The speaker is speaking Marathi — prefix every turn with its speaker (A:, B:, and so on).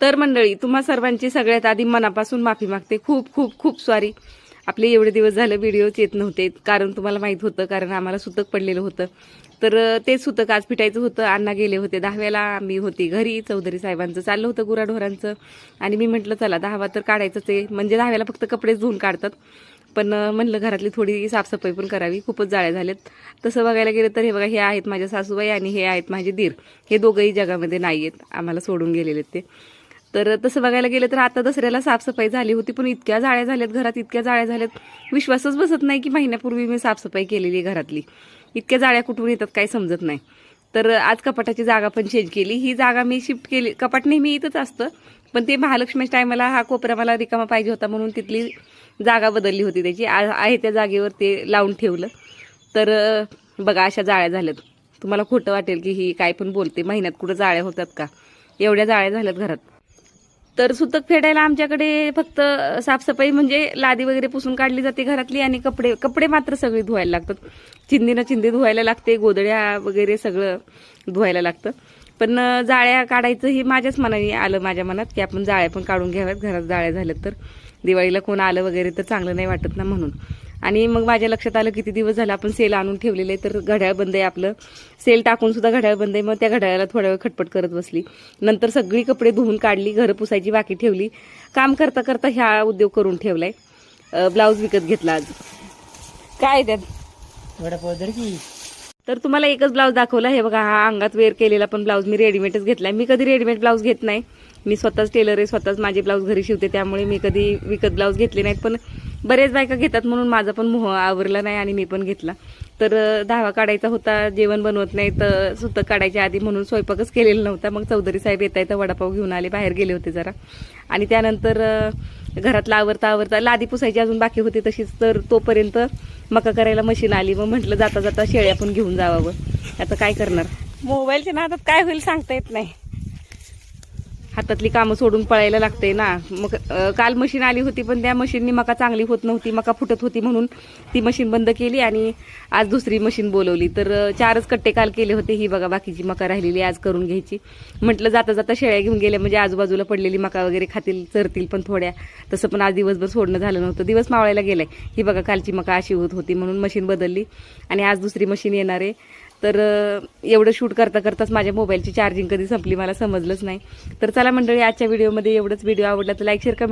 A: तर मंडळी, तुम्हा सर्वांची सगळ्यात आधी मनापासून माफी मागते. खूप खूप खूप सॉरी. आपले एवढे दिवस झाले व्हिडिओच येत नव्हते, कारण तुम्हाला माहित होतं, कारण आम्हाला सुतक पडलेलं होतं. तर ते सुतक आज फिटायचं होतं. अण्णा गेले होते 10व्याला, मी होती घरी. चौधरी साहेबांचं चाललं होतं गुराढोरांचं, आणि मी म्हटलं चला 10वा तर काढायचंच आहे. म्हणजे 10व्याला फक्त कपडेच धुवून काढतात, पण म्हणलं घरातली थोडी साफसफाई पण करावी. खूपच जाळ्या झाल्यात. तसं बघायला गेलं तर हे बघा, हे आहेत माझ्या सासूबाई आणि हे आहेत माझे दीर. हे दोघंही जगामध्ये नाही आहेत, आम्हाला सोडून गेलेले ते. तर तसं बघायला गेलं तर आता दसऱ्याला साफसफाई झाली होती, पण इतक्या जाळ्या झाल्यात घरात, इतक्या जाळ्या झाल्यात, विश्वासच बसत नाही की महिन्यापूर्वी मी साफसफाई केलेली आहे घरातली. इतक्या जाळ्या कुठून येतात काही समजत नाही. तर आज कपाटाची जागा पण चेंज केली. ही जागा मी शिफ्ट केली. कपाट नेहमी इथंच असतं, पण ते महालक्ष्मीच्या टायमाला हा कोपरा मला रिकामा पाहिजे होता, म्हणून तिथली जागा बदलली होती त्याची. आहे त्या जागेवर ते लावून ठेवलं. तर बघा, अशा जाळ्या झाल्यात. तुम्हाला खोटं वाटेल की ही काय पण बोलते, महिन्यात कुठं जाळ्या होतात का? एवढ्या जाळ्या झाल्यात घरात. तर सुतक फेडायला आमच्याकडे फक्त साफसफाई म्हणजे लादी वगैरे पुसून काढली जाते घरातली, आणि कपडे मात्र सगळे धुवायला लागतात. चिंदीनं चिंदी धुवायला लागते, गोदड्या वगैरे सगळं धुवायला लागतं. पण जाळ्या काढायचं हे माझ्याच मनाने आलं, माझ्या मनात, की आपण जाळ्या पण काढून घ्याव्यात. घरात जाळ्या झाल्यात तर दिवाळीला कोण आलं वगैरे तर चांगलं नाही वाटत ना, म्हणून. आणि मग माझ्या लक्षात आलं किती दिवस झालं आपण सेल आणून ठेवलेलं आहे, तर घड्याळ बंद आहे आपलं. सेल टाकून सुद्धा घड्याळ बंद आहे. मग त्या घड्याळाला थोडा वेळ खटपट करत बसली. नंतर सगळी कपडे धुवून काढली, घरं पुसायची बाकी ठेवली. काम करता करता ह्या उद्योग करून ठेवलाय. ब्लाऊज विकत घेतला आज. काय त्यात तर तुम्हाला एकच ब्लाऊज दाखवला. हे बघा, हा अंगात वेअर केलेला पण ब्लाऊज मी रेडीमेडच घेतलाय. मी कधी रेडीमेड ब्लाऊज घेत नाही. मी स्वतःच टेलर आहे, स्वतःच माझे ब्लाऊज घरी शिवते, त्यामुळे मी कधी विकत ब्लाऊज घेतले नाहीत. पण बरेच बायका घेतात म्हणून माझा पण मोह आवरला नाही आणि मी पण घेतला. तर 10वा काढायचा होता, जेवण बनवत नाही तर सुतक काढायच्या आधी, म्हणून स्वयंपाकच केलेला नव्हता. मग चौधरी साहेब येता येता वडापाव घेऊन आले, बाहेर गेले होते जरा. आणि त्यानंतर घरातला आवरता लादी पुसायची अजून बाकी होती तशीच. तर तोपर्यंत मका करायला मशीन आली. मग म्हटलं जाता जाता शेळ्या पण घेऊन जावावं. आता काय करणार, मोबाईलच्या नादात काय होईल सांगता येत नाही. हातातली कामं सोडून पळायला लागते ना. मग काल मशीन आली होती, पण त्या मशीननी मका चांगली होत नव्हती, मका फुटत होती, म्हणून ती मशीन बंद केली आणि आज दुसरी मशीन बोलवली. तर 4च कट्टे काल केले होते. ही बघा, बाकीची मका राहिलेली आज करून घ्यायची. म्हटलं जाता जाता शेळ्या घेऊन गेल्या म्हणजे आजूबाजूला पडलेली मका वगैरे खातील, चरतील पण थोड्या. तसं पण आज दिवसभर सोडणं झालं नव्हतं, दिवस मावळायला गेलाय. ही बघा, कालची मका अशी होत होती म्हणून मशीन बदलली आणि आज दुसरी मशीन येणार आहे. तर एवढं शूट करता करताच माझ्या मोबाईलची चार्जिंग कधी संपली मला समजलंच नाही. तर चला मंडळी, आजच्या व्हिडिओमध्ये एवढंच. व्हिडिओ आवडला तर लाईक, शेअर, कमेंट